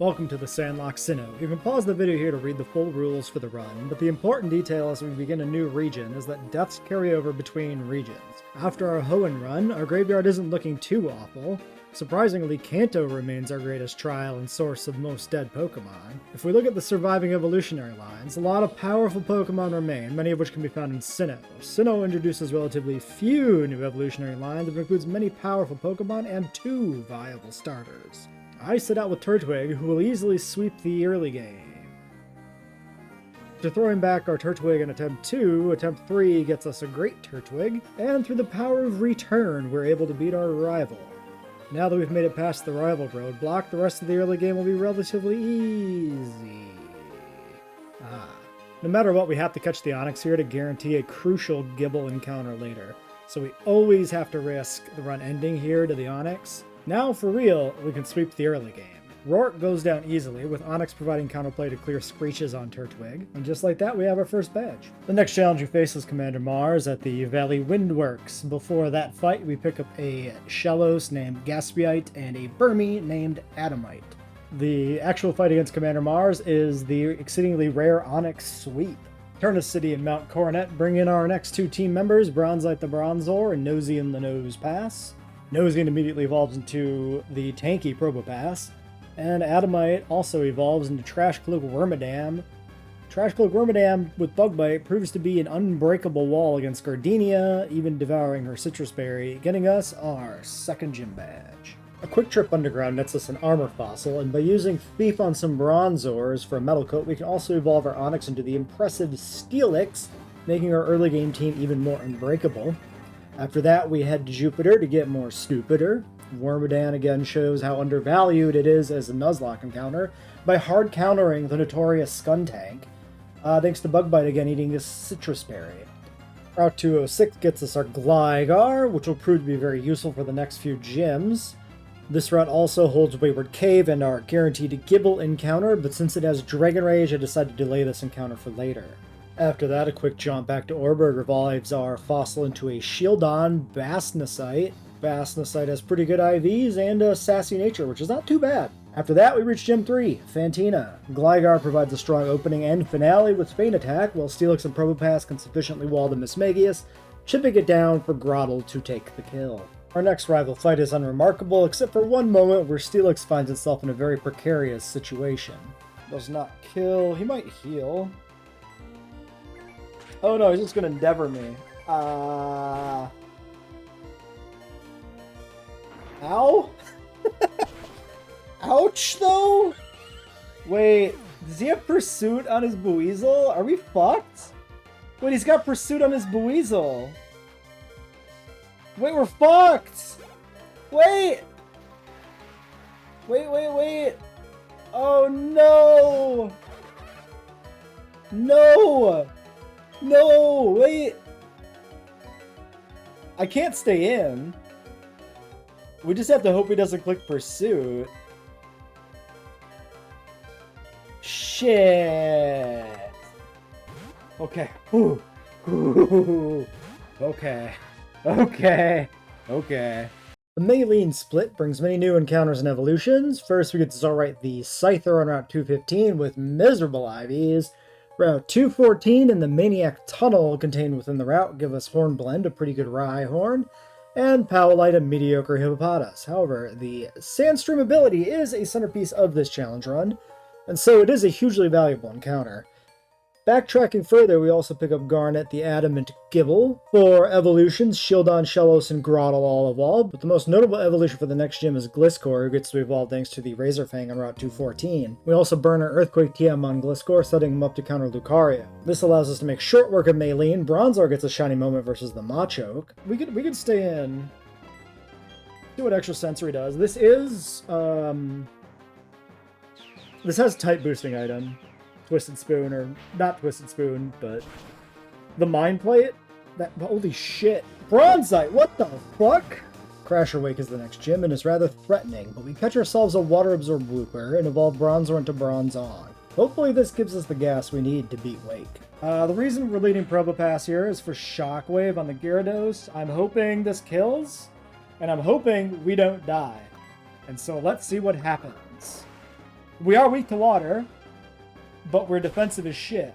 Welcome to the Sandlocke Sinnoh. You can pause the video here to read the full rules for the run, but the important detail as we begin a new region is that deaths carry over between regions. After our Hoenn run, our graveyard isn't looking too awful. Surprisingly, Kanto remains our greatest trial and source of most dead Pokemon. If we look at the surviving evolutionary lines, a lot of powerful Pokemon remain, many of which can be found in Sinnoh. Sinnoh introduces relatively few new evolutionary lines, but includes many powerful Pokemon and 2 viable starters. I set out with Turtwig, who will easily sweep the early game. After throwing back our Turtwig in attempt 2, attempt 3 gets us a great Turtwig, and through the power of return, we're able to beat our rival. Now that we've made it past the rival roadblock, the rest of the early game will be relatively easy. No matter what, we have to catch the Onix here to guarantee a crucial Gible encounter later, so we always have to risk the run ending here to the Onix. Now, for real, we can sweep the early game. Rourke goes down easily, with Onix providing counterplay to clear screeches on Turtwig, and just like that, we have our first badge. The next challenge we face is Commander Mars at the Valley Windworks. Before that fight, we pick up a Shellos named Gaspiite and a Burmy named Adamite. The actual fight against Commander Mars is the exceedingly rare Onix Sweep. Turnus City and Mount Coronet bring in our next 2 team members, Bronzite the Bronzor and Nosy in the Nose Pass. Nosy immediately evolves into the tanky Probopass, and Adamite also evolves into Trash Cloak Wormadam. Trash Cloak Wormadam with Bug Bite proves to be an unbreakable wall against Gardenia, even devouring her Citrus Berry, getting us our second gym badge. A quick trip underground nets us an Armor Fossil, and by using Thief on some Bronzors for a Metal Coat, we can also evolve our Onix into the impressive Steelix, making our early game team even more unbreakable. After that, we head to Jupiter to get more stupider. Wormadam again shows how undervalued it is as a Nuzlocke encounter by hard countering the notorious Skuntank, thanks to Bug Bite again eating this Citrus Berry. Route 206 gets us our Gligar, which will prove to be very useful for the next few gyms. This route also holds Wayward Cave and our guaranteed Gible encounter, but since it has Dragon Rage, I decided to delay this encounter for later. After that, a quick jump back to Orberg revives our fossil into a Shieldon Bastnacite. Bastnacite has pretty good IVs and a sassy nature, which is not too bad. After that, we reach Gym 3, Fantina. Gligar provides a strong opening and finale with Feint Attack, while Steelix and Probopass can sufficiently wall the Mismagius, chipping it down for Grottle to take the kill. Our next rival fight is unremarkable, except for one moment where Steelix finds itself in a very precarious situation. Does not kill, he might heal. Oh no, he's just gonna Endeavor me. Ow? Ouch, though? Wait, does he have Pursuit on his Buizel? Are we fucked? Wait, he's got Pursuit on his Buizel. Wait, we're fucked! Wait! Wait. Oh no! No! No, wait! I can't stay in. We just have to hope he doesn't click Pursuit. Shit. Okay. Ooh. Ooh. Okay. The Maylene split brings many new encounters and evolutions. First, we get to Zorite the Scyther on Route 215 with miserable IVs. Route 214 and the Maniac Tunnel contained within the route give us Hornblend, a pretty good Rhyhorn, and Powellite, a mediocre Hippopotas. However, the Sandstorm ability is a centerpiece of this challenge run, and so it is a hugely valuable encounter. Backtracking further, we also pick up Garnet, the Adamant Gible. For evolutions, Shieldon, Shellos, and Grottle all evolve, but the most notable evolution for the next gym is Gliscor, who gets to evolve thanks to the Razorfang on Route 214. We also burn our Earthquake TM on Gliscor, setting him up to counter Lucario. This allows us to make short work of Maylene. Bronzor gets a shiny moment versus the Machoke. We could stay in. See what extra sensory does. This is, this has type boosting item. Twisted Spoon, or not Twisted Spoon, but the Mind Plate? That, holy shit. Bronzite, what the fuck? Crasher Wake is the next gym and is rather threatening, but we catch ourselves a Water Absorb Blooper and evolve Bronzor into Bronzong. Hopefully this gives us the gas we need to beat Wake. The reason we're leading Probopass here is for Shockwave on the Gyarados. I'm hoping this kills, and I'm hoping we don't die. And so let's see what happens. We are weak to water, but we're defensive as shit.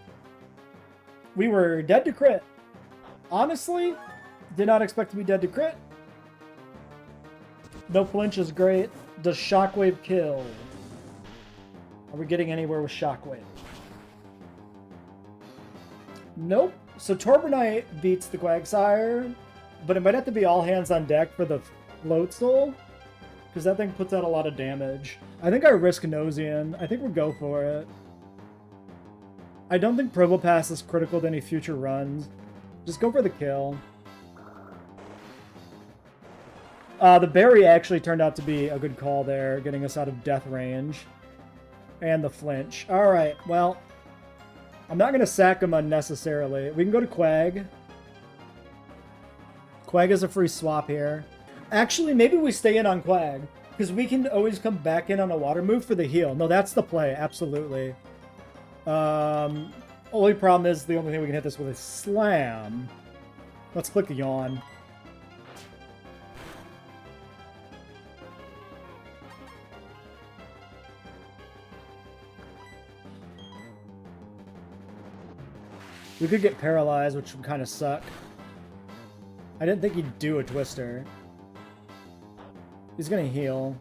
We were dead to crit. Honestly, did not expect to be dead to crit. No flinch is great. Does Shockwave kill? Are we getting anywhere with Shockwave? Nope. So Torbornite beats the Quagsire, but it might have to be all hands on deck for the Floatzel, because that thing puts out a lot of damage. I think I risk Nozian. I think we'll go for it. I don't think Probopass is critical to any future runs. Just go for the kill. The berry actually turned out to be a good call there, getting us out of death range. And the flinch. Alright, well, I'm not going to sack him unnecessarily. We can go to Quag. Quag is a free swap here. Actually, maybe we stay in on Quag, because we can always come back in on a water move for the heal. No, that's the play, absolutely. Only problem is the only thing we can hit this with is Slam. Let's click the Yawn. We could get paralyzed, which would kind of suck. I didn't think he'd do a Twister. He's gonna heal.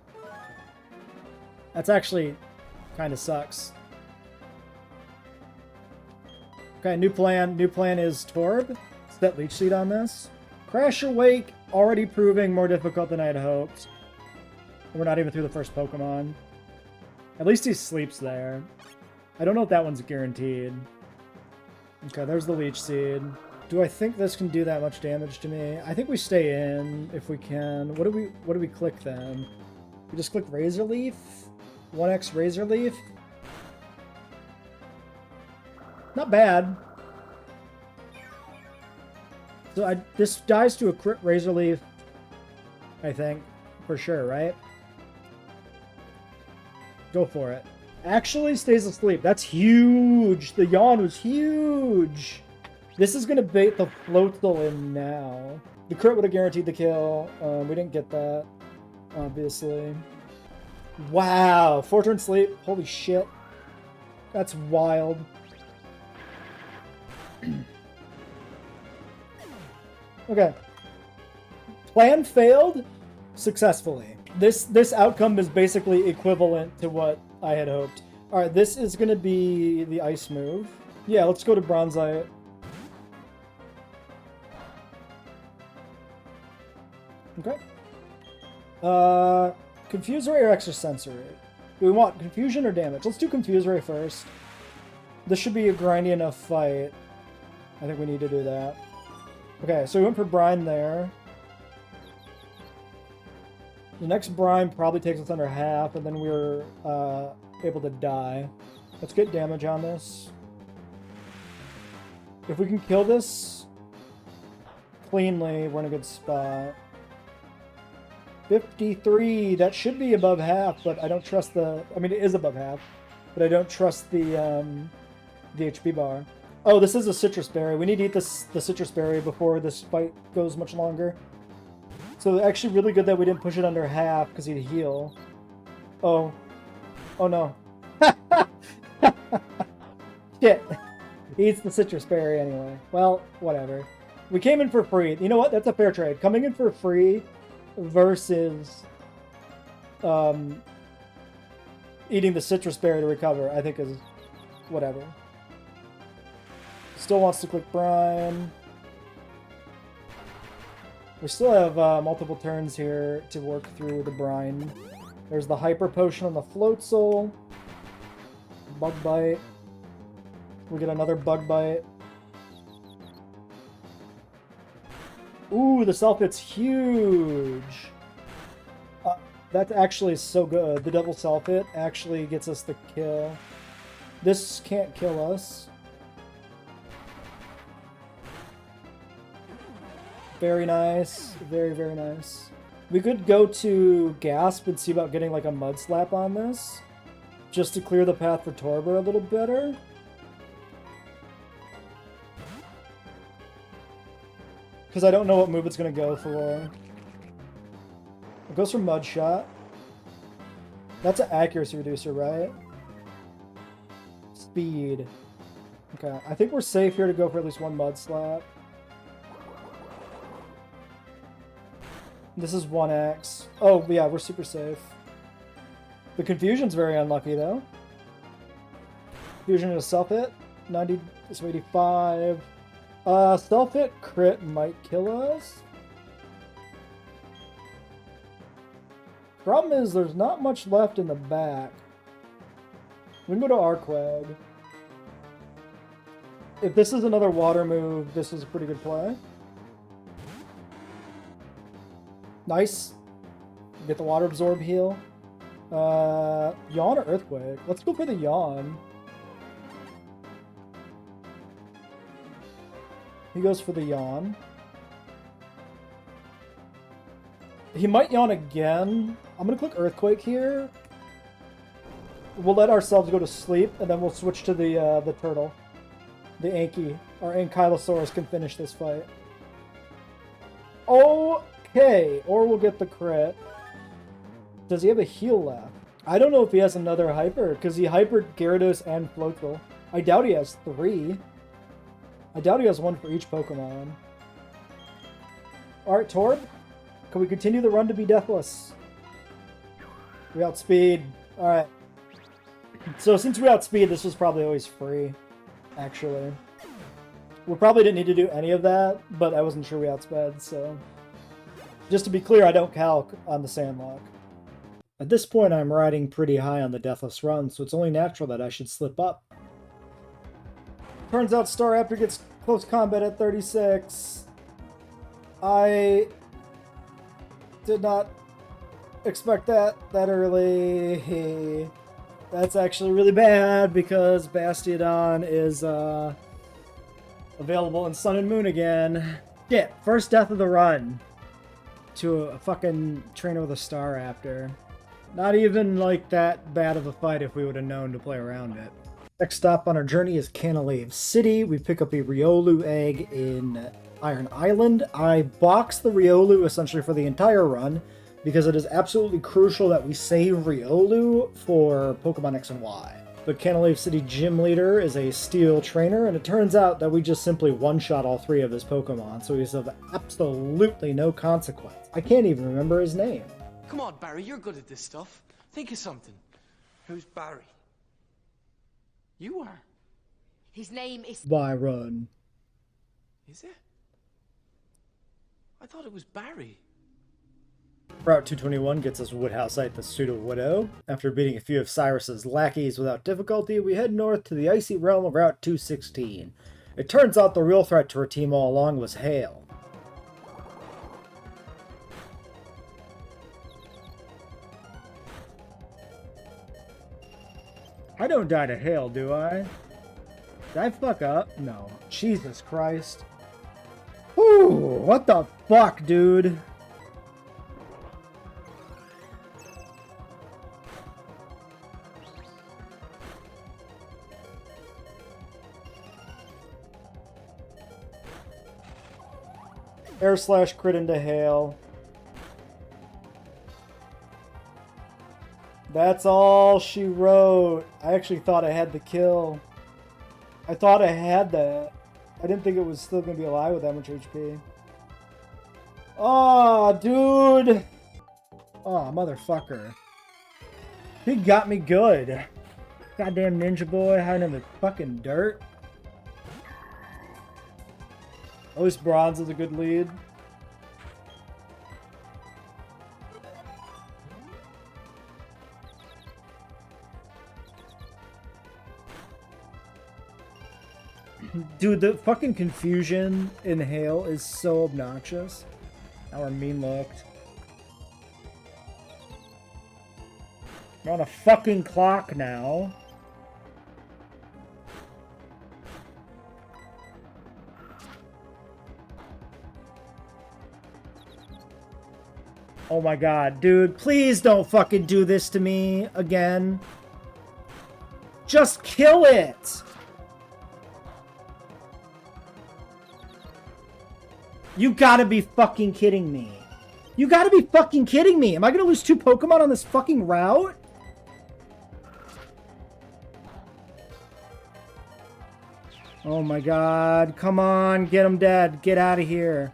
That's actually kind of sucks. Okay, new plan. New plan is Torb. Set Leech Seed on this. Crash Awake, already proving more difficult than I had hoped. We're not even through the first Pokemon. At least he sleeps there. I don't know if that one's guaranteed. Okay, there's the Leech Seed. Do I think this can do that much damage to me? I think we stay in if we can. What do we click then? We just click Razor Leaf? 1x Razor Leaf? Not bad. So this dies to a crit Razor Leaf, I think. For sure, right? Go for it. Actually stays asleep. That's huge. The Yawn was huge. This is going to bait the Floatzel in now. The crit would have guaranteed the kill. We didn't get that, obviously. Wow. 4-turn sleep. Holy shit. That's wild. Okay. Plan failed successfully. This outcome is basically equivalent to what I had hoped. Alright, this is going to be the ice move. Yeah, let's go to Bronzite. Okay. Confuse Ray or Extrasensory? Do we want Confusion or Damage? Let's do Confuse Ray first. This should be a grindy enough fight. I think we need to do that. Okay, so we went for Brine there. The next Brine probably takes us under half, and then we're able to die. Let's get damage on this. If we can kill this cleanly, we're in a good spot. 53, that should be above half, but I don't trust the... I mean, it is above half, but I don't trust the HP bar. Oh, this is a Citrus Berry. We need to eat the Citrus Berry before this fight goes much longer. So actually really good that we didn't push it under half, because he'd heal. Oh. Oh no. Shit. He eats the Citrus Berry anyway. Well, whatever. We came in for free. You know what? That's a fair trade. Coming in for free versus eating the Citrus Berry to recover, I think is whatever. Still wants to click Brine. We still have multiple turns here to work through the Brine. There's the Hyper Potion on the Floatzel. Bug Bite. We get another Bug Bite. Ooh, the Self-Hit's huge! That actually is so good. The double Self-Hit actually gets us the kill. This can't kill us. Very nice. Very, very nice. We could go to Gasp and see about getting like a Mud Slap on this. Just to clear the path for Torber a little better. Because I don't know what move it's going to go for. It goes for Mud Shot. That's an accuracy reducer, right? speed. Okay, I think we're safe here to go for at least one Mud Slap. This is 1x. Oh, yeah, we're super safe. The Confusion's very unlucky, though. Confusion is a self-hit. 90, so 85. Self-hit crit might kill us. Problem is, there's not much left in the back. We can go to Arquag. If this is another water move, this is a pretty good play. Nice. Get the water absorb heal. Yawn or Earthquake? Let's go for the Yawn. He goes for the Yawn. He might Yawn again. I'm gonna click Earthquake here. We'll let ourselves go to sleep, and then we'll switch to the turtle. The Anki. Our Ankylosaurus can finish this fight. Okay, or we'll get the crit. Does he have a heal left? I don't know if he has another hyper, because he hypered Gyarados and Floatzel. I doubt he has 3. I doubt he has 1 for each Pokemon. Alright, Torb. Can we continue the run to be deathless? We outspeed. Alright. So since we outspeed, this was probably always free, actually. We probably didn't need to do any of that, but I wasn't sure we outsped, so... Just to be clear, I don't calc on the Sandlocke. At this point, I'm riding pretty high on the deathless run, so it's only natural that I should slip up. Turns out Staraptor gets close combat at 36. I did not expect that early. That's actually really bad because Bastiodon is available in Sun and Moon again. Shit, first death of the run to a fucking trainer with a Staraptor. Not even like that bad of a fight if we would have known to play around it. Next stop on our journey is Canalave City. We pick up a Riolu egg in Iron Island. I box the Riolu essentially for the entire run because it is absolutely crucial that we save Riolu for Pokemon X and Y. The Canalave City gym leader is a steel trainer, and it turns out that we just simply one-shot all 3 of his Pokemon, so he's of absolutely no consequence. I can't even remember his name. Come on, Barry, you're good at this stuff. Think of something. Who's Barry? You are. His name is Byron. Is it? I thought it was Barry. Route 221 gets us Woodhousite the Pseudo-Widow. After beating a few of Cyrus's lackeys without difficulty, we head north to the icy realm of Route 216. It turns out the real threat to our team all along was hail. I don't die to hail, do I? Did I fuck up? No. Jesus Christ. Whew, what the fuck, dude? Air slash crit into hail. That's all she wrote. I actually thought I had the kill. I thought I had that. I didn't think it was still going to be alive with that much HP. Oh, dude. Oh, motherfucker. He got me good. Goddamn ninja boy hiding in the fucking dirt. At least bronze is a good lead. Dude, the fucking confusion in hail is so obnoxious. Now we're mean looked. We're on a fucking clock now. Oh my god, dude, please don't fucking do this to me again. Just kill it! You gotta be fucking kidding me. You gotta be fucking kidding me. Am I gonna lose 2 Pokemon on this fucking route? Oh my god, come on, get him dead, get out of here.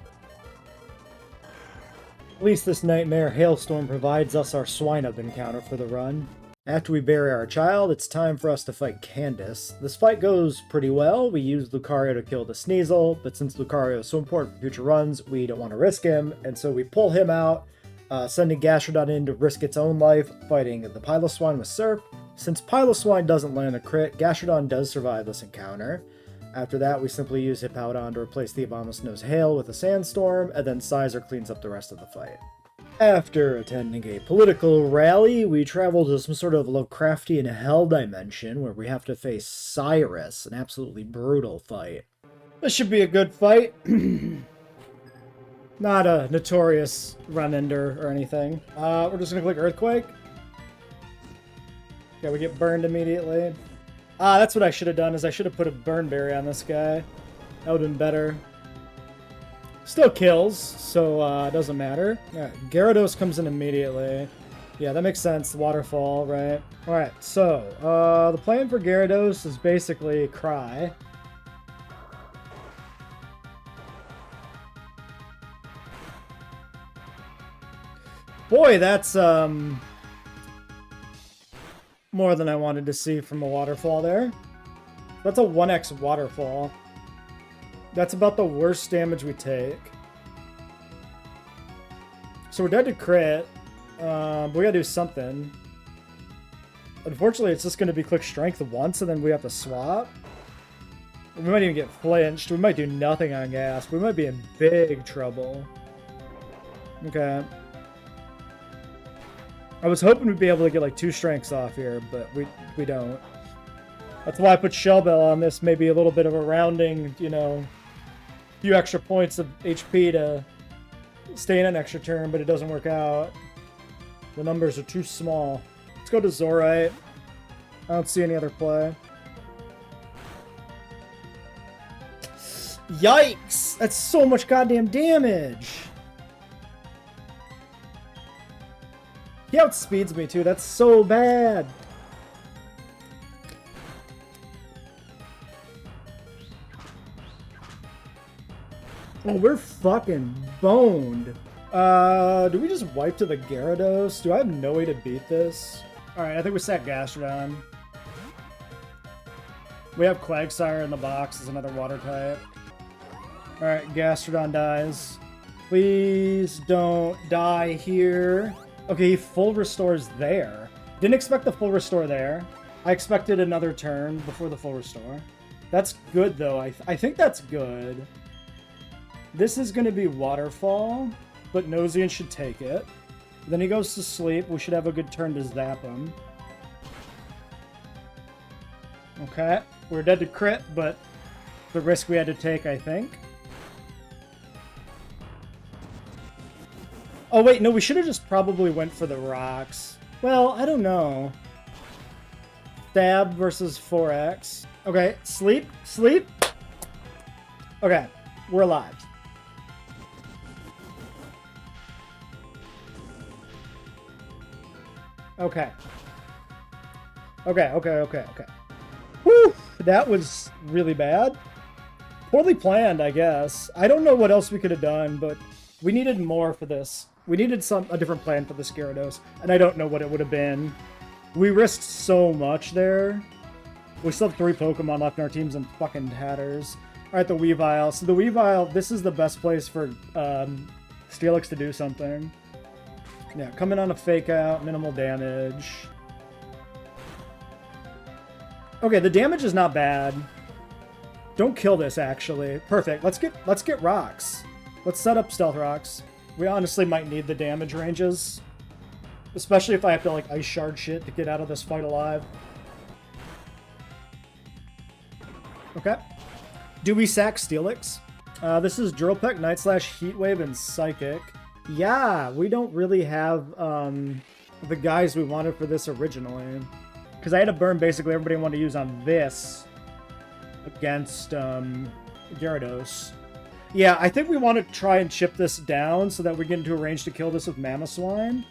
At least this Nightmare Hailstorm provides us our Swinub encounter for the run. After we bury our child, it's time for us to fight Candace. This fight goes pretty well. We use Lucario to kill the Sneasel, but since Lucario is so important for future runs, we don't want to risk him, and so we pull him out, sending Gastrodon in to risk its own life, fighting the Piloswine with Surf. Since Piloswine doesn't land a crit, Gastrodon does survive this encounter. After that, we simply use Hippowdon to replace the Abomasnow's Hail with a Sandstorm, and then Sizer cleans up the rest of the fight. After attending a political rally, we travel to some sort of Lovecraftian hell dimension where we have to face Cyrus, an absolutely brutal fight. This should be a good fight. Not a notorious run-ender or anything. We're just gonna click Earthquake. Yeah, we get burned immediately. That's what I should have done, is I should have put a Burn Berry on this guy. That would have been better. Still kills, so it doesn't matter. Alright, Gyarados comes in immediately. Yeah, that makes sense. Waterfall, right? Alright, so the plan for Gyarados is basically Cry. Boy, that's more than I wanted to see from a waterfall there. That's a 1x waterfall. That's about the worst damage we take. So we're dead to crit, but we gotta do something. Unfortunately, it's just gonna be click strength once, and then we have to swap. We might even get flinched. We might do nothing on gas. We might be in big trouble. Okay. I was hoping we'd be able to get like 2 strengths off here, but we don't. That's why I put Shell Bell on this. Maybe a little bit of a rounding, you know, few extra points of HP to stay in an extra turn, but it doesn't work out. The numbers are too small. Let's go to Zorite. I don't see any other play. Yikes! That's so much goddamn damage! He outspeeds me too, that's so bad! Oh, we're fucking boned. Do we just wipe to the Gyarados? Do I have no way to beat this? Alright, I think we sack Gastrodon. We have Quagsire in the box as another water type. Alright, Gastrodon dies. Please don't die here. Okay, he full restores there. Didn't expect the full restore there. I expected another turn before the full restore. That's good, though. I think that's good. This is going to be Waterfall, but Nozian should take it. Then he goes to sleep. We should have a good turn to zap him. Okay, we're dead to crit, but the risk we had to take, I think. Oh wait, no, we should have just probably went for the rocks. Well, I don't know. Stab versus 4x. Okay, sleep, sleep. Okay, we're alive. Okay. Okay. Whew, that was really bad. Poorly planned, I guess. I don't know what else we could have done, but we needed more for this. We needed a different plan for this Gyarados, and I don't know what it would have been. We risked so much there. We still have 3 Pokemon left in our teams and fucking tatters. Alright, the Weavile. So the Weavile, this is the best place for Steelix to do something. Yeah, coming on a Fake Out, minimal damage. Okay, the damage is not bad. Don't kill this, actually. Perfect. Let's get rocks. Let's set up Stealth Rocks. We honestly might need the damage ranges. Especially if I have to, like, Ice Shard shit to get out of this fight alive. Okay. Do we sack Steelix? This is Drill Peck, Night Slash, Heat Wave, and Psychic. Yeah, we don't really have the guys we wanted for this originally. Because I had to burn basically everybody I wanted to use on this against Gyarados. Yeah, I think we want to try and chip this down so that we get into a range to kill this with Mamoswine.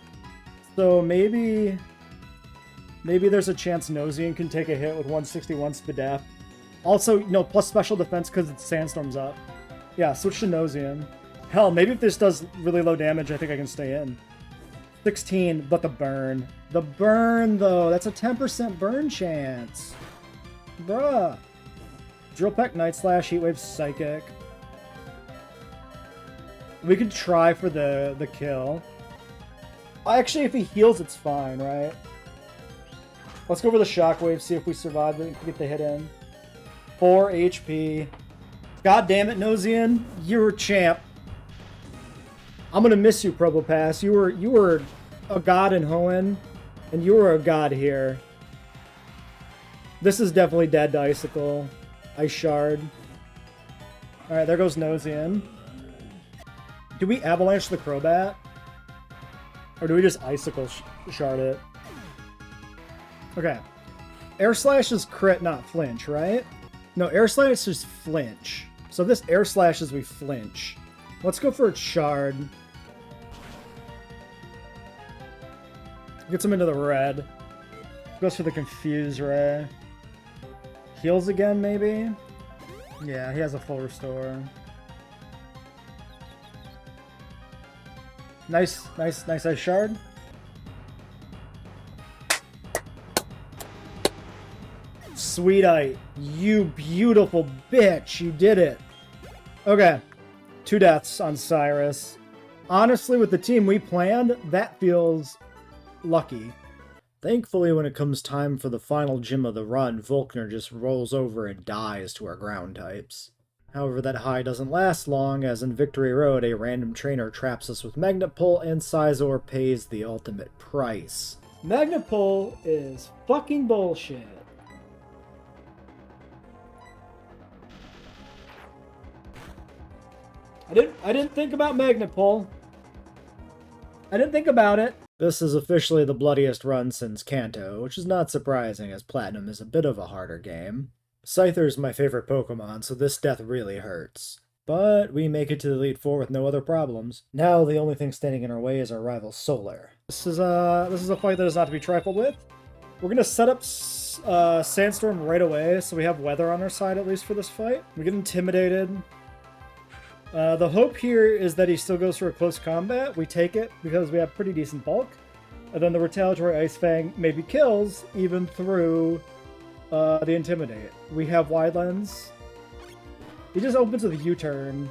So maybe there's a chance Nozian can take a hit with 161 Spadef. Also, no, plus special defense because it's Sandstorm's up. Yeah, switch to Nozian. Hell, maybe if this does really low damage, I think I can stay in. 16, but the burn. The burn, though. That's a 10% burn chance. Bruh. Drill Peck, Night Slash, Heat Wave, Psychic. We could try for the kill. Actually, if he heals, it's fine, right? Let's go for the Shockwave, see if we survive it and get the hit in. 4 HP. God damn it, Nozian. You're a champ. I'm gonna miss you, Probopass. You were a god in Hoenn, and you were a god here. This is definitely dead to Icicle. Ice Shard. Alright, there goes Nozian. Do we Avalanche the Crobat? Or do we just Icicle Shard it? Okay. Air Slash is crit, not flinch, right? No, Air Slash is flinch. So if this Air Slashes, we flinch. Let's go for a Shard. Gets him into the red. Goes for the Confuse Ray. Heals again, maybe? Yeah, he has a full restore. Nice Ice Shard. Sweetite, you beautiful bitch, you did it. Okay, 2 deaths on Cyrus. Honestly, with the team we planned, that feels lucky. Thankfully, when it comes time for the final gym of the run, Volkner just rolls over and dies to our ground types. However, that high doesn't last long, as in Victory Road, a random trainer traps us with Magnet Pull, and Scizor pays the ultimate price. Magnet Pull is fucking bullshit. I didn't think about Magnet Pull. I didn't think about it. This is officially the bloodiest run since Kanto, which is not surprising as Platinum is a bit of a harder game. Scyther's my favorite Pokemon, so this death really hurts. But we make it to the Elite Four with no other problems. Now the only thing standing in our way is our rival Solar. This is a fight that is not to be trifled with. We're gonna set up Sandstorm right away, so we have weather on our side at least for this fight. We get intimidated. The hope here is that he still goes for a close combat. We take it because we have pretty decent bulk. And then the Retaliatory Ice Fang maybe kills even through the Intimidate. We have Wide Lens. He just opens with a U-turn.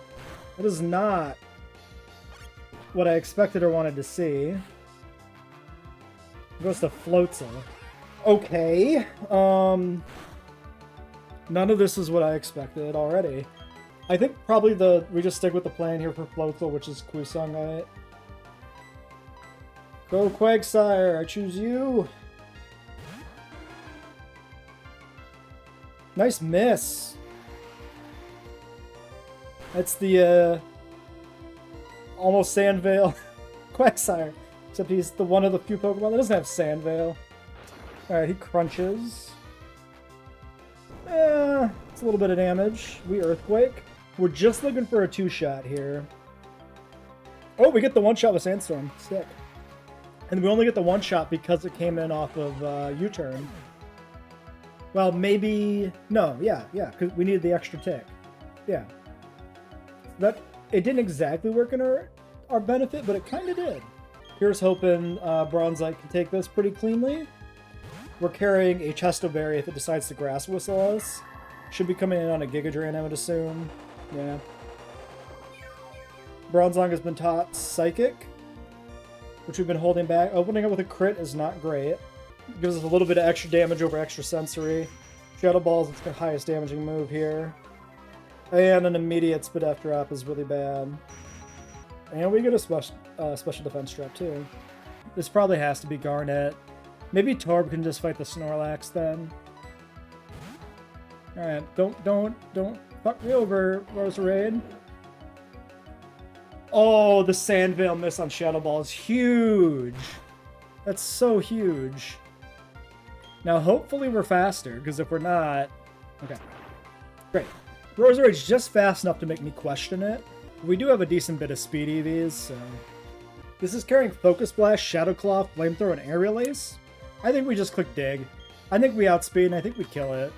That is not what I expected or wanted to see. He goes to Floatzel. Okay. None of this is what I expected already. I think probably we just stick with the plan here for Floatzel, which is Kusung, right? Go Quagsire, I choose you. Nice miss. That's the almost Sandvale Quagsire. Except he's the one of the few Pokemon that doesn't have Sandvale. Alright, he crunches. It's a little bit of damage. We Earthquake. We're just looking for a 2-shot here. Oh, we get the 1-shot with Sandstorm. Sick. And we only get the 1-shot because it came in off of U-turn. Well, maybe... No, yeah, because we needed the extra tick. Yeah. It didn't exactly work in our benefit, but it kind of did. Here's hoping Bronzite can take this pretty cleanly. We're carrying a Chesto Berry if it decides to Grass Whistle us. Should be coming in on a Giga Drain, I would assume. Yeah. Bronzong has been taught Psychic, which we've been holding back. Opening up with a crit is not great. It gives us a little bit of extra damage over extra sensory. Shadow Ball is its highest damaging move here. And an immediate Spadef drop is really bad. And we get a special defense trap too. This probably has to be Garnet. Maybe Torb can just fight the Snorlax then. Alright, don't fuck me over, Roserade. Oh, the Sandvale miss on Shadow Ball is huge. That's so huge. Now, hopefully we're faster, because if we're not... Okay. Great. Roserade's just fast enough to make me question it. We do have a decent bit of speed EVs, so... This is carrying Focus Blast, Shadow Claw, Flamethrower, and Aerial Ace. I think we just click Dig. I think we outspeed, and I think we kill it.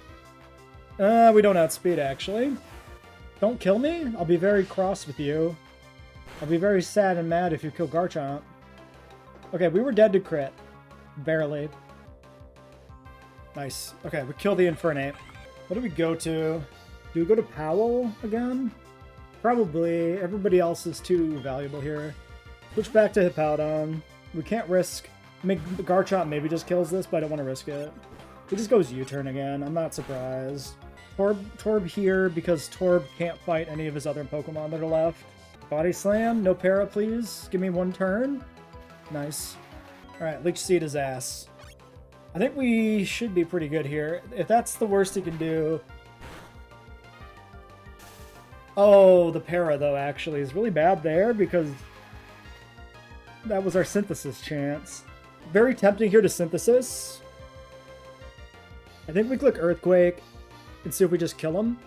We don't outspeed, actually. Don't kill me. I'll be very cross with you. I'll be very sad and mad if you kill Garchomp. Okay, we were dead to crit. Barely. Nice. Okay, we kill the Infernape. What do we go to? Do we go to Powell again? Probably. Everybody else is too valuable here. Switch back to Hippowdon. We can't risk... Garchomp maybe just kills this, but I don't want to risk it. He just goes U-turn again. I'm not surprised. Torb here because Torb can't fight any of his other Pokemon that are left. Body Slam. No para, please. Give me one turn. Nice. Alright, Leech Seed his ass. I think we should be pretty good here. If that's the worst he can do... Oh, the para, though, actually, is really bad there because that was our Synthesis chance. Very tempting here to Synthesis. I think we click Earthquake and see if we just kill him.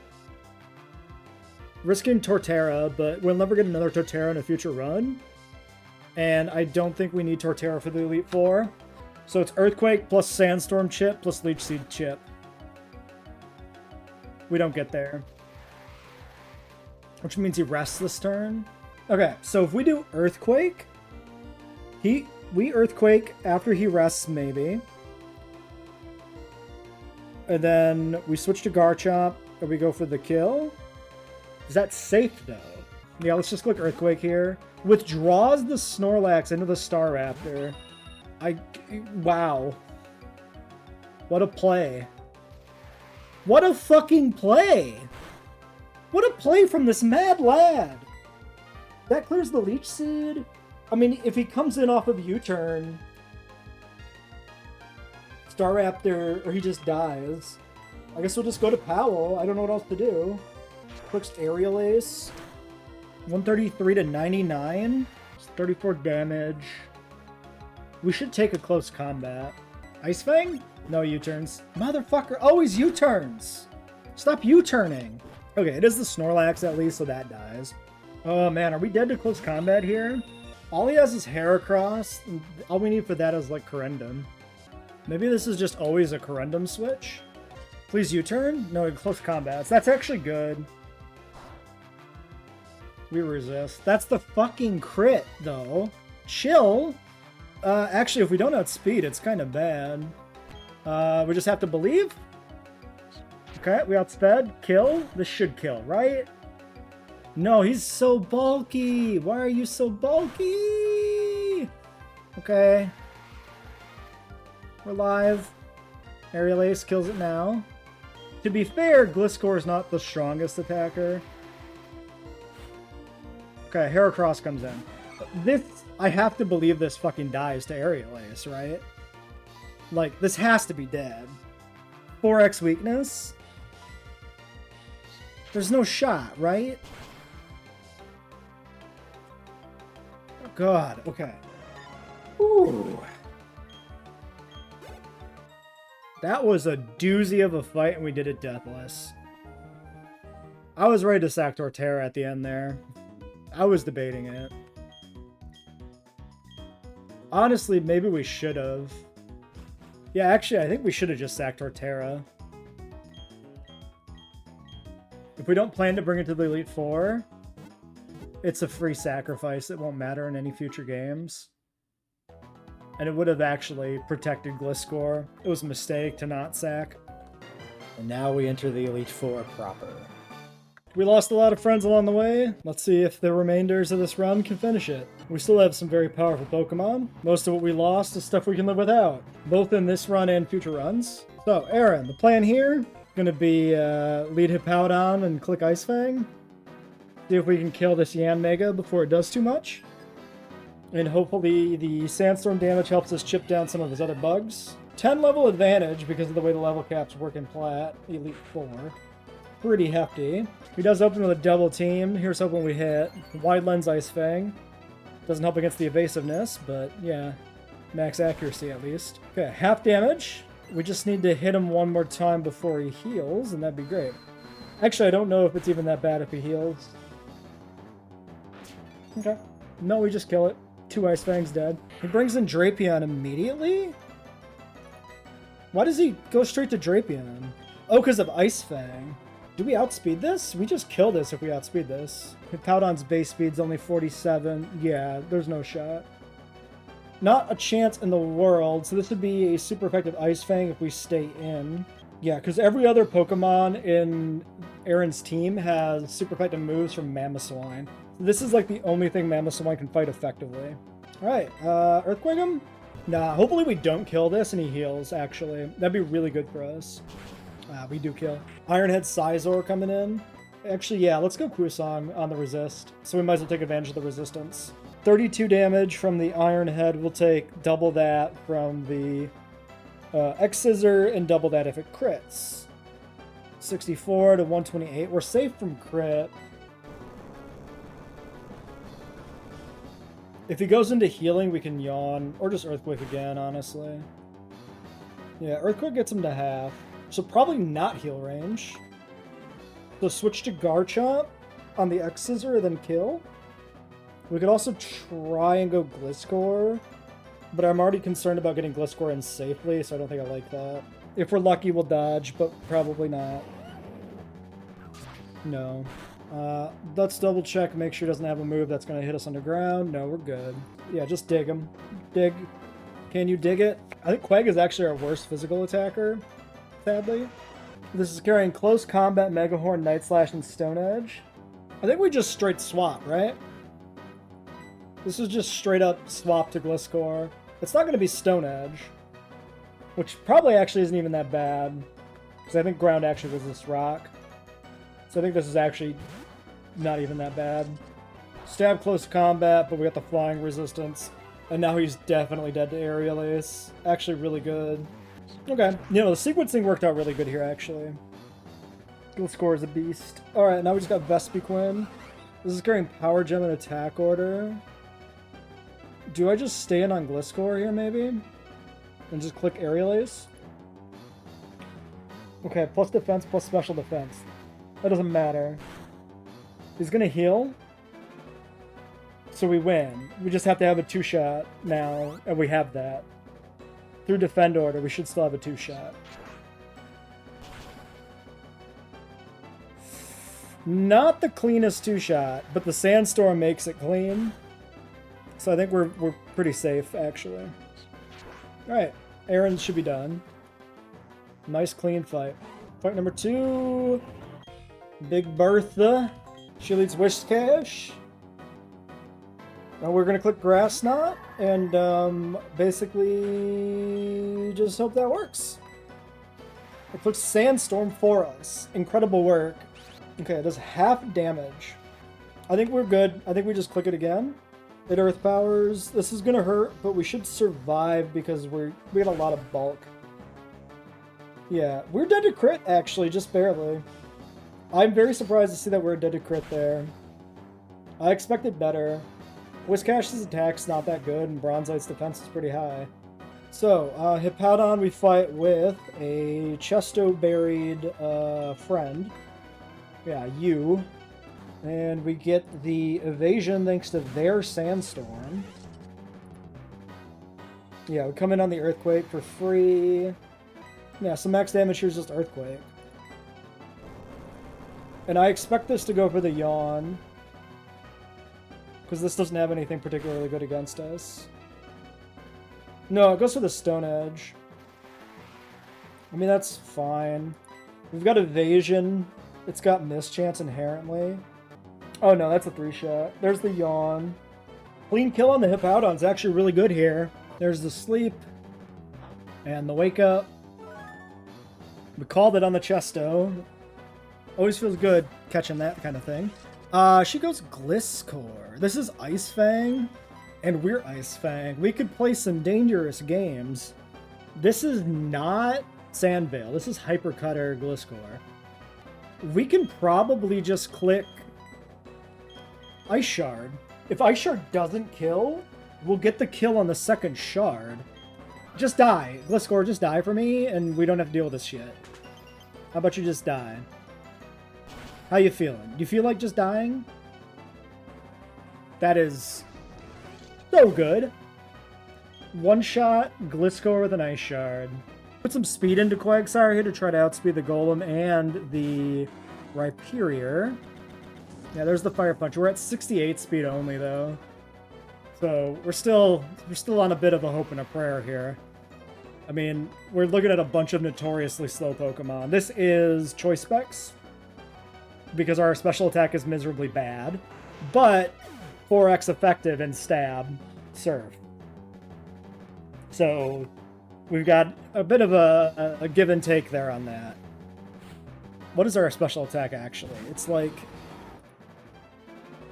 Risking Torterra, but we'll never get another Torterra in a future run. And I don't think we need Torterra for the Elite Four. So it's Earthquake plus Sandstorm chip plus Leech Seed chip. We don't get there. Which means he rests this turn. Okay, so if we do Earthquake, we Earthquake after he rests, maybe. And then we switch to Garchomp, and we go for the kill. Is that safe, though? Yeah, let's just click Earthquake here. Withdraws the Snorlax into the Staraptor. Wow. What a play. What a fucking play! What a play from this mad lad! That clears the Leech Seed. I mean, if he comes in off of U-turn, Staraptor, or he just dies. I guess we'll just go to Powell. I don't know what else to do. Clicks Aerial Ace. 133 to 99. It's 34 damage. We should take a close combat. Ice Fang? No U-turns. Motherfucker, always U-turns! Stop U-turning! Okay, it is the Snorlax at least, so that dies. Oh man, are we dead to close combat here? All he has is Heracross. And all we need for that is like Corundum. Maybe this is just always a Corundum switch? Please U-turn? No, close combats. That's actually good. We resist. That's the fucking crit, though. Chill. Actually, if we don't outspeed, it's kind of bad. We just have to believe? Okay, we outsped. Kill? This should kill, right? No, he's so bulky. Why are you so bulky? Okay. We're live. Aerial Ace kills it now. To be fair, Gliscor is not the strongest attacker. Okay, Heracross comes in. This, I have to believe this fucking dies to Aerial Ace, right? Like, this has to be dead. 4x weakness? There's no shot, right? Oh god, okay. Ooh. That was a doozy of a fight, and we did it deathless. I was ready to sack Torterra at the end there. I was debating it. Honestly, maybe we should have. Yeah, actually, I think we should have just sacked Torterra. If we don't plan to bring it to the Elite Four, it's a free sacrifice. It won't matter in any future games. And it would have actually protected Gliscor. It was a mistake to not sack. And now we enter the Elite Four proper. We lost a lot of friends along the way. Let's see if the remainders of this run can finish it. We still have some very powerful Pokemon. Most of what we lost is stuff we can live without, both in this run and future runs. So, Aaron, the plan here, gonna be lead Hippowdon and click Ice Fang. See if we can kill this Yanmega before it does too much. And hopefully the Sandstorm damage helps us chip down some of his other bugs. 10 level advantage because of the way the level caps work in Plat, Elite Four. Pretty hefty. He does open with a double team. Here's hoping we hit. Wide Lens Ice Fang. Doesn't help against the evasiveness, but yeah. Max accuracy at least. Okay, half damage. We just need to hit him one more time before he heals, and that'd be great. Actually, I don't know if it's even that bad if he heals. Okay. No, we just kill it. 2 Ice Fangs dead. He brings in Drapion immediately? Why does he go straight to Drapion? Oh, because of Ice Fang. Do we outspeed this? We just kill this if we outspeed this. Hippowdon's base speed's only 47. Yeah, there's no shot. Not a chance in the world. So this would be a super effective Ice Fang if we stay in. Yeah, because every other Pokemon in Aaron's team has super effective moves from Mamoswine. This is like the only thing Mamoswine can fight effectively. Alright, Earthquake him? Nah, hopefully we don't kill this and he heals, actually. That'd be really good for us. We do kill. Ironhead Scizor coming in. Actually, yeah, let's go Kusong on the resist. So we might as well take advantage of the resistance. 32 damage from the Ironhead. We'll take double that from the X-Scissor and double that if it crits. 64 to 128. We're safe from crit. If he goes into healing, we can yawn. Or just Earthquake again, honestly. Yeah, Earthquake gets him to half. So probably not heal range. So switch to Garchomp on the X-Scissor, then kill. We could also try and go Gliscor. But I'm already concerned about getting Gliscor in safely, so I don't think I like that. If we're lucky, we'll dodge, but probably not. No. Let's double check, make sure he doesn't have a move that's going to hit us underground. No, we're good. Yeah, just dig him. Dig. Can you dig it? I think Quag is actually our worst physical attacker, sadly. This is carrying Close Combat, Mega Horn, Night Slash, and Stone Edge. I think we just straight swap, right? This is just straight up swap to Gliscor. It's not going to be Stone Edge, which probably actually isn't even that bad, because I think ground actually resists rock. So I think this is actually not even that bad. Stab Close Combat, but we got the flying resistance. And now he's definitely dead to Aerial Ace. Actually really good. Okay. You know, the sequencing worked out really good here, actually. Gliscor is a beast. Alright, now we just got Vespiquen. This is carrying Power Gem and Attack Order. Do I just stay in on Gliscor here, maybe? And just click Aerial Ace? Okay, plus defense, plus special defense. That doesn't matter. He's gonna heal. So we win. We just have to have a 2-shot now, and we have that. Through Defend Order, we should still have a 2-shot. Not the cleanest 2-shot, but the Sandstorm makes it clean. So I think we're pretty safe, actually. Alright, Aaron should be done. Nice clean fight. Fight number 2. Big Bertha. She leads Whiscash. Now we're going to click Grass Knot and basically just hope that works. It clicks Sandstorm for us. Incredible work. Okay, it does half damage. I think we're good. I think we just click it again. It Earth Powers. This is going to hurt, but we should survive because we got a lot of bulk. Yeah, we're dead to crit, actually, just barely. I'm very surprised to see that we're dead to crit there. I expected better. Whiscash's attack's not that good, and Bronzite's defense is pretty high. So, Hippowdon we fight with a Chesto-buried friend. Yeah, you. And we get the evasion thanks to their Sandstorm. Yeah, we come in on the Earthquake for free. Yeah, so max damage here is just Earthquake. And I expect this to go for the Yawn. Because this doesn't have anything particularly good against us. No, it goes for the Stone Edge. I mean, that's fine. We've got Evasion. It's got Mischance inherently. Oh no, that's a 3-shot. There's the Yawn. Clean kill on the Hippowdon's actually really good here. There's the Sleep. And the Wake Up. We called it on the Chesto. Always feels good catching that kind of thing. She goes Gliscor. This is Ice Fang, and we're Ice Fang. We could play some dangerous games. This is not Sandvale. This is Hyper Cutter Gliscor. We can probably just click Ice Shard. If Ice Shard doesn't kill, we'll get the kill on the second shard. Just die. Gliscor, just die for me, and we don't have to deal with this shit. How about you just die? How you feeling? Do you feel like just dying? That is so good. One shot, Gliscor with an Ice Shard. Put some speed into Quagsire here to try to outspeed the Golem and the Rhyperior. Yeah, there's the Fire Punch. We're at 68 speed only, though. So we're still on a bit of a hope and a prayer here. I mean, we're looking at a bunch of notoriously slow Pokemon. This is Choice Specs, because our special attack is miserably bad, but 4x effective in Stab, Surf. So we've got a bit of a give and take there on that. What is our special attack, actually? It's like...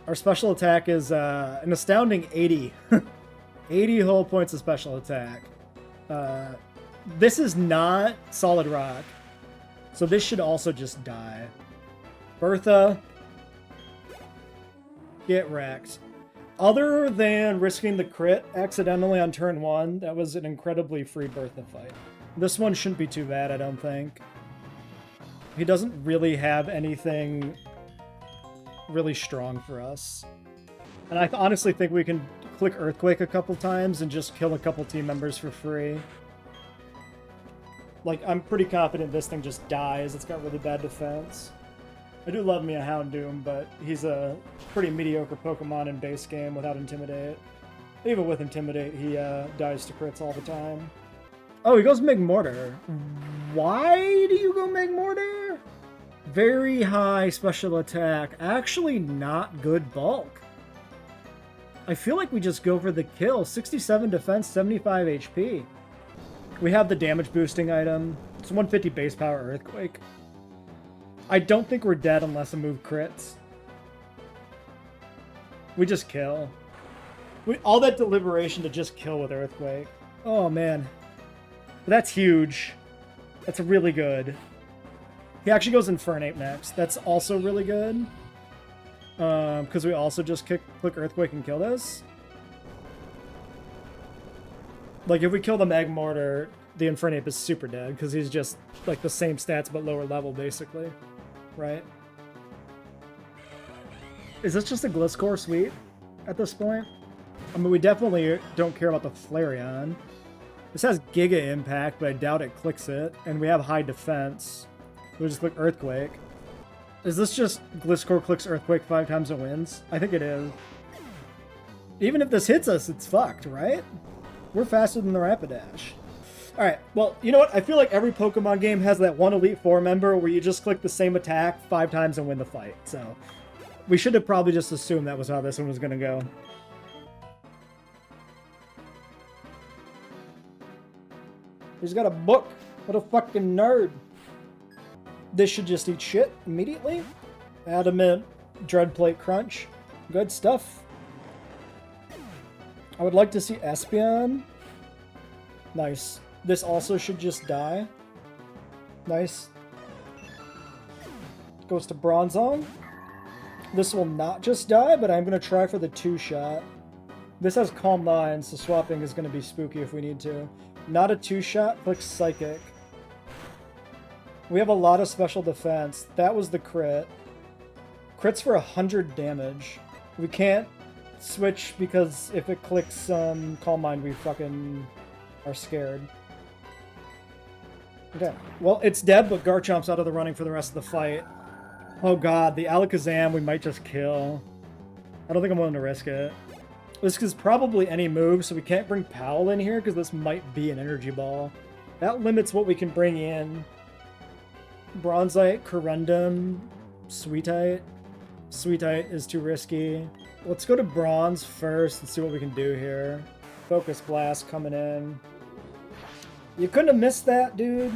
Our special attack is an astounding 80. 80 whole points of special attack. This is not Solid Rock, so this should also just die. Bertha, get wrecked. Other than risking the crit accidentally on turn 1, that was an incredibly free Bertha fight. This one shouldn't be too bad, I don't think. He doesn't really have anything really strong for us. And I honestly think we can click Earthquake a couple times and just kill a couple team members for free. Like, I'm pretty confident this thing just dies. It's got really bad defense. I do love me a Houndoom, but he's a pretty mediocre Pokemon in base game without Intimidate. Even with Intimidate, he dies to crits all the time. Oh, he goes Magmortar. Why do you go Magmortar? Very high special attack. Actually not good bulk. I feel like we just go for the kill. 67 defense, 75 HP. We have the damage boosting item. It's 150 base power Earthquake. I don't think we're dead unless a move crits. We just kill. All that deliberation to just kill with Earthquake. Oh man. That's huge. That's really good. He actually goes Infernape next. That's also really good. Because we also just click Earthquake and kill this. Like, if we kill the Magmortar, the Infernape is super dead, because he's just, like, the same stats but lower level, basically. Right? Is this just a Gliscor suite at this point? I mean, we definitely don't care about the Flareon. This has Giga Impact, but I doubt it clicks it. And we have high defense. We'll just click Earthquake. Is this just Gliscor clicks Earthquake 5 times and wins? I think it is. Even if this hits us, it's fucked, right? We're faster than the Rapidash. Alright, well, you know what? I feel like every Pokemon game has that one Elite Four member where you just click the same attack 5 times and win the fight. So, we should have probably just assumed that was how this one was going to go. He's got a book. What a fucking nerd. This should just eat shit immediately. Adamant Dreadplate Crunch. Good stuff. I would like to see Espeon. Nice. This also should just die. Nice. Goes to Bronzong. This will not just die, but I'm going to try for the 2-shot. This has Calm Mind, so swapping is going to be spooky if we need to. Not a 2-shot, click Psychic. We have a lot of special defense. That was the crit. Crits for 100 damage. We can't switch because if it clicks Calm Mind, we fucking are scared. Okay. Well, it's dead, but Garchomp's out of the running for the rest of the fight. Oh god, the Alakazam we might just kill. I don't think I'm willing to risk it. This is probably any move, so we can't bring Powell in here because this might be an Energy Ball. That limits what we can bring in. Bronzite, Corundum, Sweetite. Sweetite is too risky. Let's go to Bronze first and see what we can do here. Focus Blast coming in. You couldn't have missed that, dude.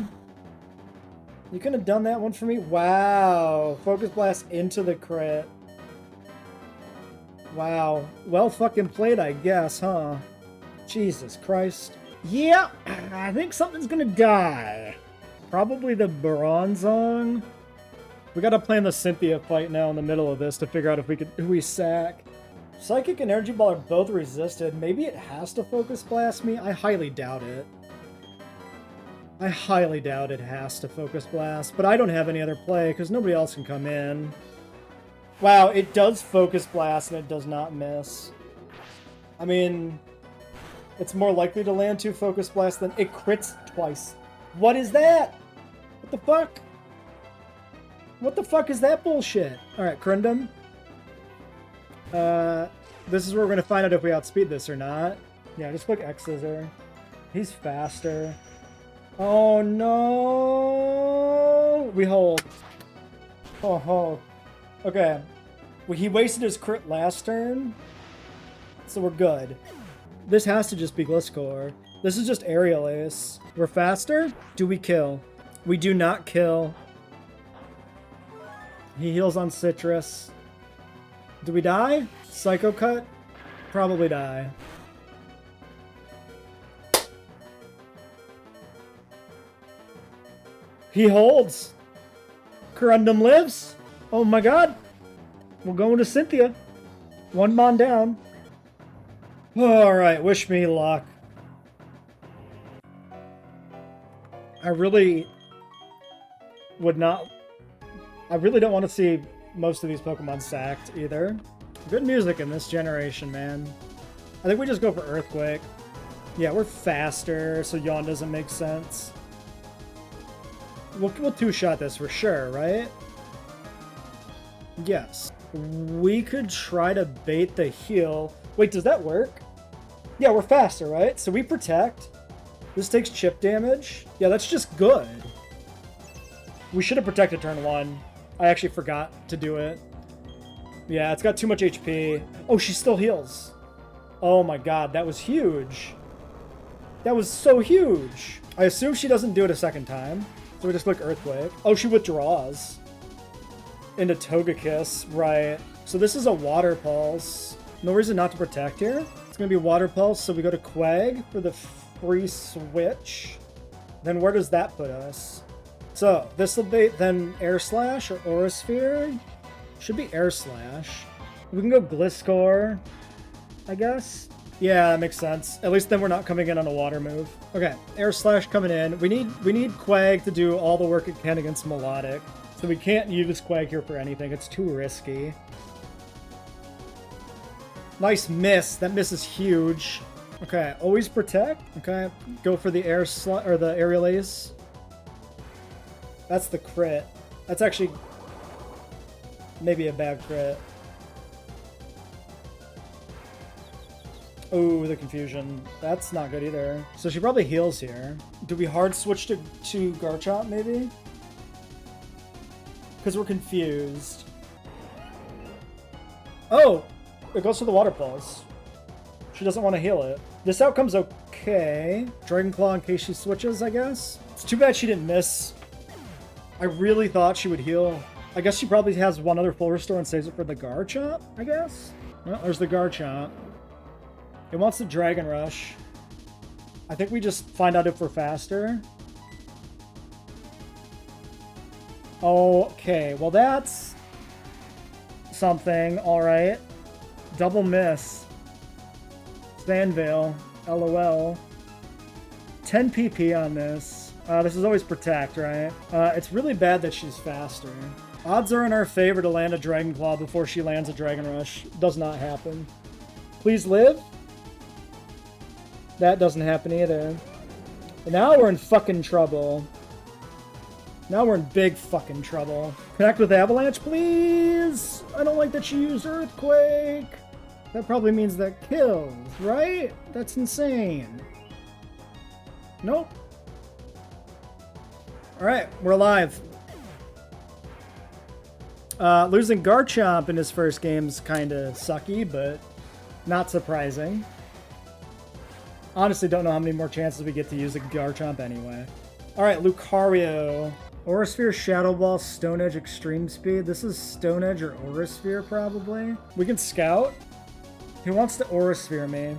You couldn't have done that one for me? Wow. Focus Blast into the crit. Wow. Well fucking played, I guess, huh? Jesus Christ. Yeah, I think something's gonna die. Probably the Bronzong. We gotta plan the Cynthia fight now in the middle of this to figure out if we could who we sack. Psychic and Energy Ball are both resisted. Maybe it has to Focus Blast me? I highly doubt it. I highly doubt it has to Focus Blast, but I don't have any other play because nobody else can come in. Wow, it does Focus Blast and it does not miss. I mean, it's more likely to land 2 Focus Blasts than it crits twice. What is that? What the fuck? What the fuck is that bullshit? Alright, Corundum. This is where we're gonna find out if we outspeed this or not. Yeah, just click X Scissor. He's faster. Oh no! We hold. Oh ho. Okay. Well, he wasted his crit last turn, so we're good. This has to just be Gliscor. This is just Aerial Ace. We're faster? Do we kill? We do not kill. He heals on Citrus. Do we die? Psycho Cut? Probably die. He holds. Corundum lives. Oh my god. We're going to Cynthia. One mon down. Alright, wish me luck. I really would not... I really don't want to see most of these Pokemon sacked either. Good music in this generation, man. I think we just go for Earthquake. Yeah, we're faster, so Yawn doesn't make sense. We'll two-shot this for sure, right? Yes. We could try to bait the heal. Wait, does that work? Yeah, we're faster, right? So we protect. This takes chip damage. Yeah, that's just good. We should have protected turn 1. I actually forgot to do it. Yeah, it's got too much HP. Oh, she still heals. Oh my god, that was huge. That was so huge. I assume she doesn't do it a second time. So we just click Earthquake. Oh, she withdraws into Togekiss, right. So this is a Water Pulse. No reason not to protect here. It's going to be Water Pulse, so we go to Quag for the free switch. Then where does that put us? So this will be then Air Slash or Aura Sphere. Should be Air Slash. We can go Gliscor, I guess. Yeah, that makes sense. At least then we're not coming in on a water move. Okay, Air Slash coming in. We need Quag to do all the work it can against Melodic. So we can't use Quag here for anything. It's too risky. Nice miss. That miss is huge. Okay, always protect. Okay, go for the the Aerial Ace. That's the crit. That's actually maybe a bad crit. Oh, the confusion. That's not good either. So she probably heals here. Do we hard switch to Garchomp maybe? Because we're confused. Oh! It goes to the Water Pulse. She doesn't want to heal it. This outcome's okay. Dragon Claw in case she switches, I guess. It's too bad she didn't miss. I really thought she would heal. I guess she probably has one other full restore and saves it for the Garchomp, I guess? Well, there's the Garchomp. It wants the Dragon Rush. I think we just find out if we're faster. Okay, well that's something, alright. Double miss. Sandvale, LOL. 10 PP on this. This is always protect, right? It's really bad that she's faster. Odds are in our favor to land a Dragon Claw before she lands a Dragon Rush. Does not happen. Please live. That doesn't happen either. And now we're in fucking trouble. Now we're in big fucking trouble. Connect with Avalanche, please! I don't like that she used Earthquake! That probably means that kills, right? That's insane. Nope. Alright, we're alive. Losing Garchomp in his first game's kinda sucky, but not surprising. Honestly, don't know how many more chances we get to use a Garchomp anyway. Alright, Lucario. Aura Sphere, Shadow Ball, Stone Edge, Extreme Speed. This is Stone Edge or Aura Sphere, probably. We can Scout. Who wants to Aura Sphere me?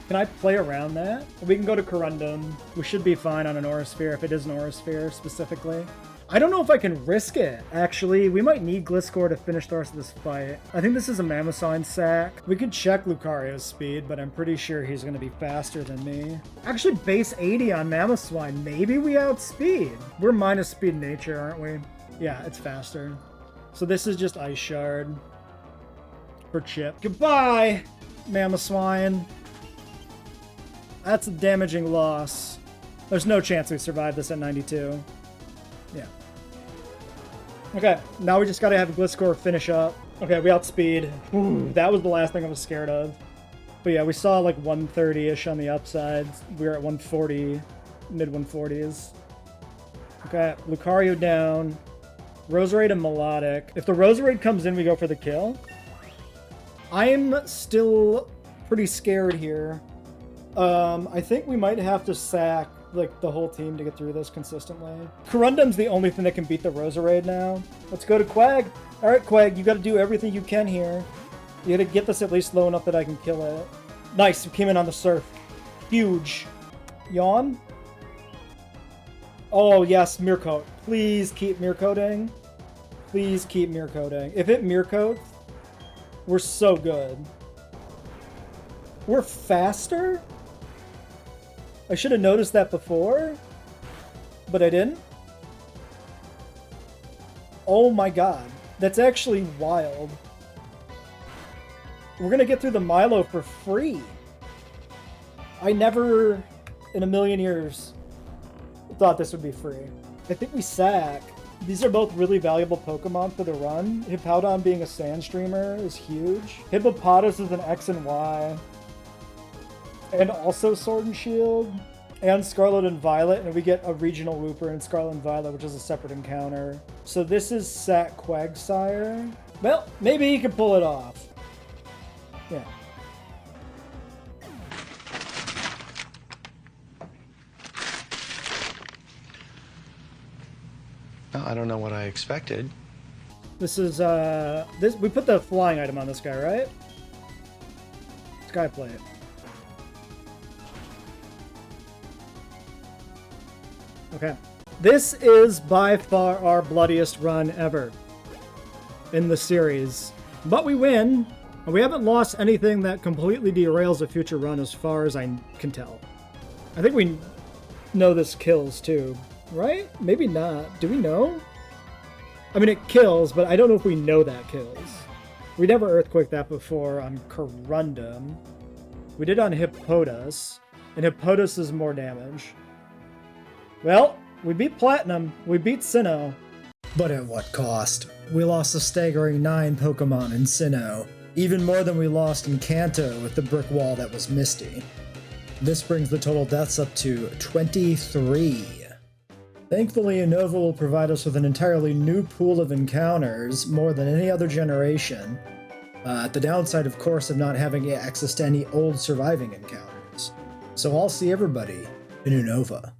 Can I play around that? We can go to Corundum. We should be fine on an Aura Sphere if it is an Aura Sphere, specifically. I don't know if I can risk it, actually. We might need Gliscor to finish the rest of this fight. I think this is a Mamoswine sack. We could check Lucario's speed, but I'm pretty sure he's going to be faster than me. Actually, base 80 on Mamoswine. Maybe we outspeed. We're minus speed nature, aren't we? Yeah, it's faster. So this is just Ice Shard for Chip. Goodbye, Mamoswine. That's a damaging loss. There's no chance we survive this at 92. Yeah. Okay, now we just gotta have Gliscor finish up. Okay, we outspeed. Ooh, that was the last thing I was scared of. But yeah, we saw like 130-ish on the upside. We were at 140, mid 140s. Okay, Lucario down. Roserade and Melodic. If the Roserade comes in, we go for the kill. I'm still pretty scared here. I think we might have to sack like the whole team to get through this consistently. Corundum's the only thing that can beat the Roserade now. Let's go to Quag. All right, Quag, you got to do everything you can here. You got to get this at least low enough that I can kill it. Nice, we came in on the surf. Huge. Yawn. Oh yes, Mirror Coat. Please keep Mirror Coating. Please keep Mirror Coating. If it Mirror Coats, we're so good. We're faster? I should have noticed that before, but I didn't. Oh my god. That's actually wild. We're gonna get through the Milo for free. I never, in a million years, thought this would be free. I think we sack. These are both really valuable Pokemon for the run. Hippowdon being a Sandstreamer is huge. Hippopotas is an X and Y. And also Sword and Shield. And Scarlet and Violet, and we get a regional Wooper in Scarlet and Violet, which is a separate encounter. So this is Sack Quagsire. Well, maybe he can pull it off. Yeah. Well, I don't know what I expected. This is, we put the flying item on this guy, right? Sky Plate. Okay. This is by far our bloodiest run ever in the series. But we win, and we haven't lost anything that completely derails a future run as far as I can tell. I think we know this kills too, right? Maybe not. Do we know? I mean, it kills, but I don't know if we know that kills. We never Earthquaked that before on Corundum. We did on Hippopotas, and Hippopotas is more damage. Well, we beat Platinum. We beat Sinnoh. But at what cost? We lost a staggering 9 Pokemon in Sinnoh. Even more than we lost in Kanto with the brick wall that was Misty. This brings the total deaths up to 23. Thankfully, Unova will provide us with an entirely new pool of encounters, more than any other generation. The downside, of course, of not having access to any old surviving encounters. So I'll see everybody in Unova.